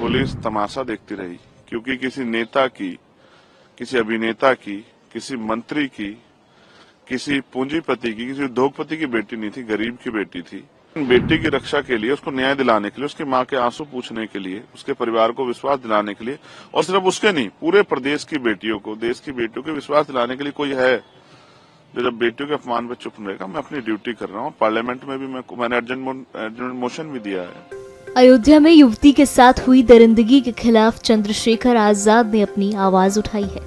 Police तमाशा देखती रही, क्योंकि किसी नेता की, किसी अभिनेता की, किसी मंत्री की, किसी पूंजीपति की, किसी उद्योगपति की बेटी नहीं थी, गरीब की बेटी थी। बेटी की रक्षा के लिए, उसको न्याय दिलाने के लिए, उसकी मां के आंसू पूछने के लिए, उसके परिवार को विश्वास दिलाने के लिए, और सिर्फ उसके नहीं, पूरे प्रदेश की बेटियों को, देश की बेटियों को विश्वास दिलाने के लिए कोई है जो जब बेटियों के अपमान पर चुप रहेगा। मैं अपनी ड्यूटी कर रहा हूँ। पार्लियामेंट में भी मैंने अर्जेंट मोशन भी दिया है। अयोध्या में युवती के साथ हुई दरिंदगी के खिलाफ चंद्रशेखर आजाद ने अपनी आवाज उठाई है।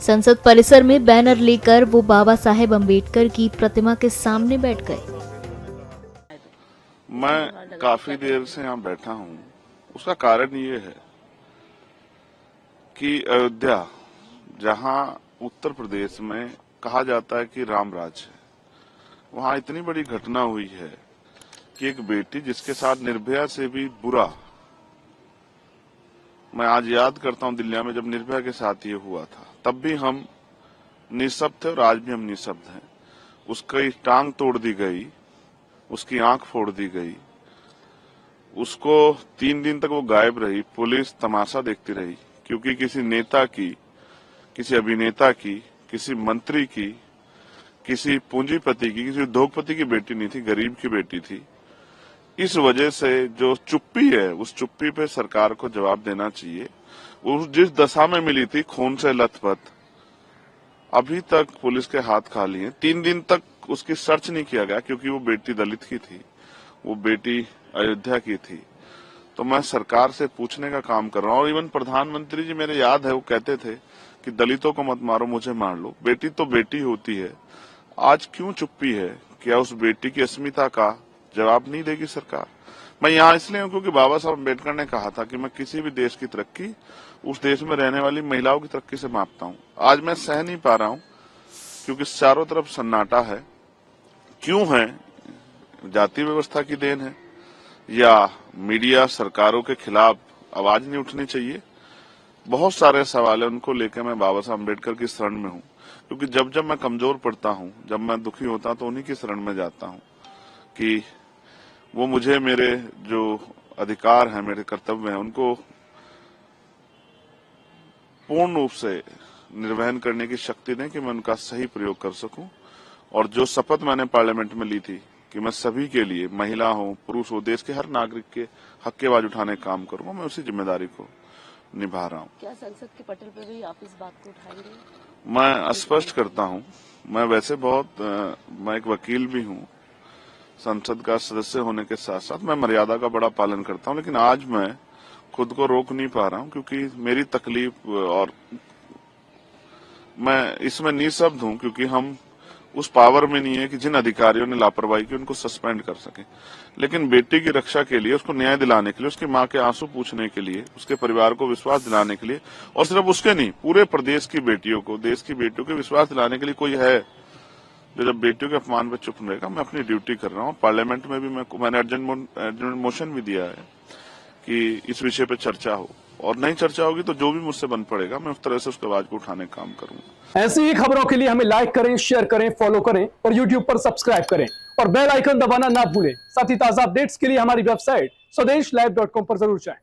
संसद परिसर में बैनर लेकर वो बाबा साहेब अम्बेडकर की प्रतिमा के सामने बैठ गए। मैं काफी देर से यहाँ बैठा हूँ। उसका कारण ये है कि अयोध्या, जहाँ उत्तर प्रदेश में कहा जाता है कि राम राज है, वहाँ इतनी बड़ी घटना हुई है कि एक बेटी जिसके साथ निर्भया से भी बुरा, मैं आज याद करता हूँ दिल्ली में जब निर्भया के साथ ये हुआ था, तब भी हम निःशब्द थे और आज भी हम निःशब्द हैं। उसकी टांग तोड़ दी गई, उसकी आंख फोड़ दी गई, उसको 3 दिन तक वो गायब रही। पुलिस तमाशा देखती रही, क्योंकि किसी नेता की, किसी अभिनेता की, किसी मंत्री की, किसी पूंजीपति की, किसी उद्योगपति की बेटी नहीं थी, गरीब की बेटी थी। इस वजह से जो चुप्पी है, उस चुप्पी पे सरकार को जवाब देना चाहिए। वो जिस दशा में मिली थी, खून से लथपथ, अभी तक पुलिस के हाथ खाली हैं। 3 दिन तक उसकी सर्च नहीं किया गया, क्योंकि वो बेटी दलित की थी, वो बेटी अयोध्या की थी। तो मैं सरकार से पूछने का काम कर रहा हूँ। और इवन प्रधानमंत्री जी, मेरे याद है, वो कहते थे कि दलितों को मत मारो, मुझे मार लो। बेटी तो बेटी होती है। आज क्यों चुप्पी है? क्या उस बेटी की अस्मिता का जवाब नहीं देगी सरकार? मैं यहाँ इसलिए हूँ क्योंकि बाबा साहब अम्बेडकर ने कहा था कि मैं किसी भी देश की तरक्की उस देश में रहने वाली महिलाओं की तरक्की से मापता हूँ। आज मैं सह नहीं पा रहा हूँ, क्योंकि चारों तरफ सन्नाटा है। क्यों है? जाति व्यवस्था की देन है, या मीडिया सरकारों के खिलाफ आवाज नहीं उठनी चाहिए? बहुत सारे सवाल है, उनको लेकर मैं बाबा साहब अम्बेडकर की शरण में हूँ। क्योंकि जब जब मैं कमजोर पड़ता हूँ, जब मैं दुखी होता हूँ, तो उन्हीं की शरण में जाता हूँ कि वो मुझे मेरे जो अधिकार हैं, मेरे कर्तव्य हैं, उनको पूर्ण रूप से निर्वहन करने की शक्ति दें कि मैं उनका सही प्रयोग कर सकूं। और जो शपथ मैंने पार्लियामेंट में ली थी कि मैं सभी के लिए, महिला हो, पुरुष हो, देश के हर नागरिक के हक की आवाज उठाने का काम करूंगा, मैं उसी जिम्मेदारी को निभा रहा हूँ। क्या संसद के पटल पर भी आप इस बात को उठाएंगे? मैं स्पष्ट करता हूँ, मैं वैसे मैं एक वकील भी हूँ, संसद का सदस्य होने के साथ साथ मैं मर्यादा का बड़ा पालन करता हूँ। लेकिन आज मैं खुद को रोक नहीं पा रहा हूँ, क्योंकि मेरी तकलीफ, और मैं इसमें निःशब्द हूँ, क्योंकि हम उस पावर में नहीं है कि जिन अधिकारियों ने लापरवाही की उनको सस्पेंड कर सके। लेकिन बेटी की रक्षा के लिए, उसको न्याय दिलाने के लिए, उसकी मां के आंसू पूछने के लिए, उसके परिवार को विश्वास दिलाने के लिए, और सिर्फ उसके नहीं, पूरे प्रदेश की बेटियों को, देश की बेटियों को विश्वास दिलाने के लिए कोई है जो जब बेटियों के अपमान पर चुप रहेगा। मैं अपनी ड्यूटी कर रहा हूँ। पार्लियामेंट में भी मैंने अर्जेंट मोशन भी दिया है कि इस विषय पर चर्चा हो, और नहीं चर्चा होगी तो जो भी मुझसे बन पड़ेगा, मैं उस तरह से उसकी आवाज को उठाने का काम करूंगा। ऐसी ही खबरों के लिए हमें लाइक करें, शेयर करें, फॉलो करें और YouTube पर सब्सक्राइब करें और बेल आइकन दबाना ना भूलें। साथ ही ताजा अपडेट्स के लिए हमारी वेबसाइट swdeshlive.com पर जरूर जाएं।